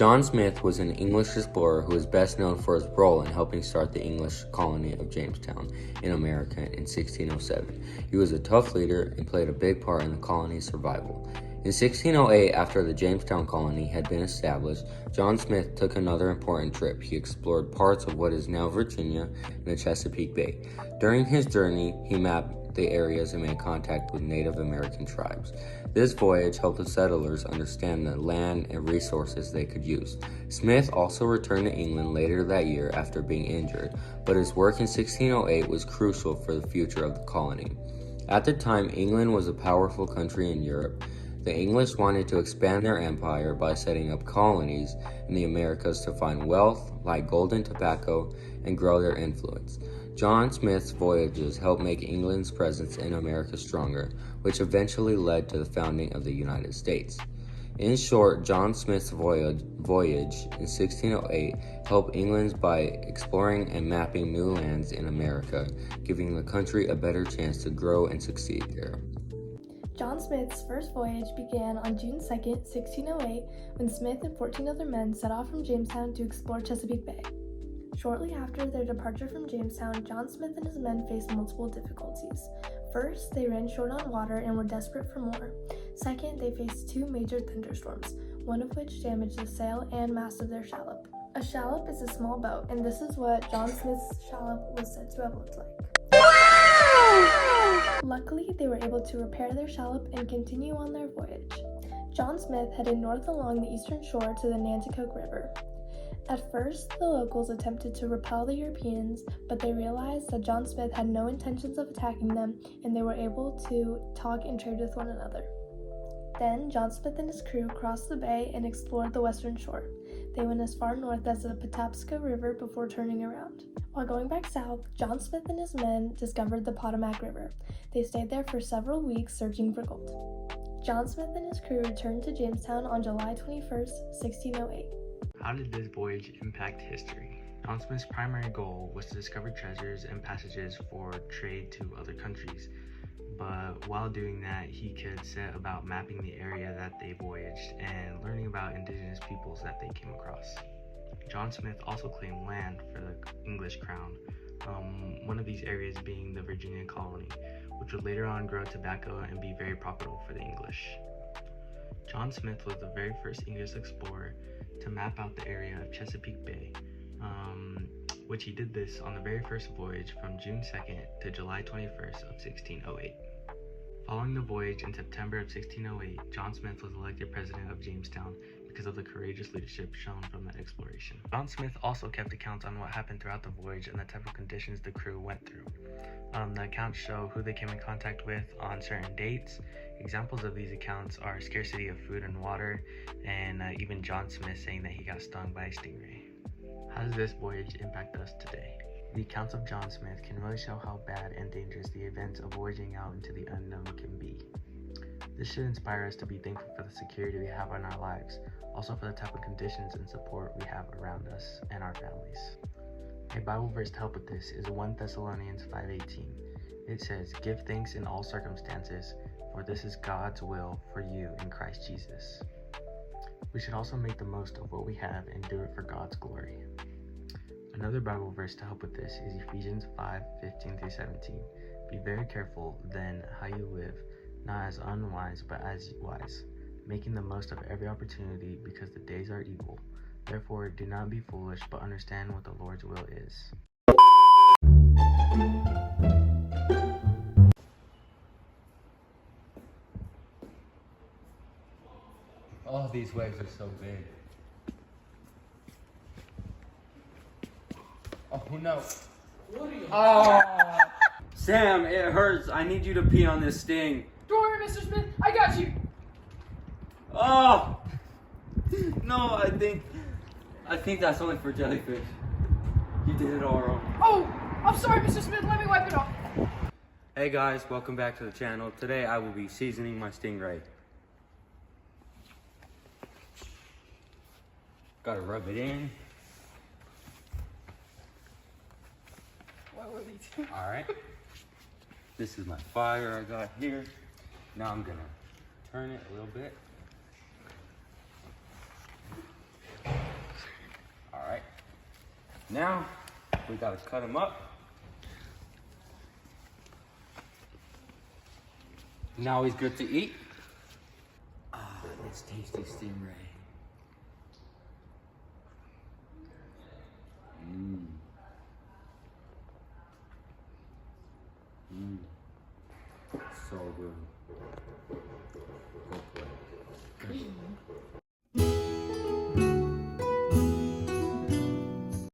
John Smith was an English explorer who is best known for his role in helping start the English colony of Jamestown in America in 1607. He was a tough leader and played a big part in the colony's survival. In 1608, after the Jamestown colony had been established, John Smith took another important trip. He explored parts of what is now Virginia and the Chesapeake Bay. During his journey, he mapped the areas and made contact with Native American tribes. This voyage helped the settlers understand the land and resources they could use. Smith also returned to England later that year after being injured, but his work in 1608 was crucial for the future of the colony. At the time, England was a powerful country in Europe. The English wanted to expand their empire by setting up colonies in the Americas to find wealth, like gold and tobacco, and grow their influence. John Smith's voyages helped make England's presence in America stronger, which eventually led to the founding of the United States. In short, John Smith's voyage in 1608 helped England by exploring and mapping new lands in America, giving the country a better chance to grow and succeed there. John Smith's first voyage began on June 2, 1608, when Smith and 14 other men set off from Jamestown to explore Chesapeake Bay. Shortly after their departure from Jamestown, John Smith and his men faced multiple difficulties. First, they ran short on water and were desperate for more. Second, they faced two major thunderstorms, one of which damaged the sail and mast of their shallop. A shallop is a small boat, and this is what John Smith's shallop was said to have looked like. Luckily, they were able to repair their shallop and continue on their voyage. John Smith headed north along the eastern shore to the Nanticoke River. At first, the locals attempted to repel the Europeans, but they realized that John Smith had no intentions of attacking them, and they were able to talk and trade with one another. Then, John Smith and his crew crossed the bay and explored the western shore. They went as far north as the Patapsco River before turning around. While going back south, John Smith and his men discovered the Potomac River. They stayed there for several weeks searching for gold. John Smith and his crew returned to Jamestown on July 21, 1608. How did this voyage impact history? John Smith's primary goal was to discover treasures and passages for trade to other countries, but while doing that, he could set about mapping the area that they voyaged and learning about indigenous peoples that they came across. John Smith also claimed land for the English crown, one of these areas being the Virginia colony, which would later on grow tobacco and be very profitable for the English. John Smith was the very first English explorer to map out the area of Chesapeake Bay, which he did this on the very first voyage from June 2nd to July 21st of 1608. Following the voyage in September of 1608, John Smith was elected president of Jamestown because of the courageous leadership shown from that exploration. John Smith also kept accounts on what happened throughout the voyage and the type of conditions the crew went through. The accounts show who they came in contact with on certain dates. Examples of these accounts are scarcity of food and water, and even John Smith saying that he got stung by a stingray. How does this voyage impact us today? The accounts of John Smith can really show how bad and dangerous the events of voyaging out into the unknown can be. This should inspire us to be thankful for the security we have in our lives, also for the type of conditions and support we have around us and our families. A Bible verse to help with this is 1 Thessalonians 5:18. It says, "Give thanks in all circumstances, for this is God's will for you in Christ Jesus." We should also make the most of what we have and do it for God's glory. Another Bible verse to help with this is Ephesians 5:15-17. Be very careful then how you live, not as unwise but as wise, making the most of every opportunity because the days are evil. Therefore do not be foolish but understand what the Lord's will is. Oh, these waves are so big. Oh no. Oh! Sam, it hurts. I need you to pee on this sting. Don't worry, Mr. Smith. I got you. Oh! No, I think that's only for jellyfish. You did it all wrong. Oh, I'm sorry, Mr. Smith. Let me wipe it off. Hey guys, welcome back to the channel. Today I will be seasoning my stingray. Gotta rub it in. What were these? Alright. This is my fire I got here. Now I'm gonna turn it a little bit. Now, we gotta cut them up. Now he's good to eat. Ah, this tasty stingray. Mmm. Mmm. So good.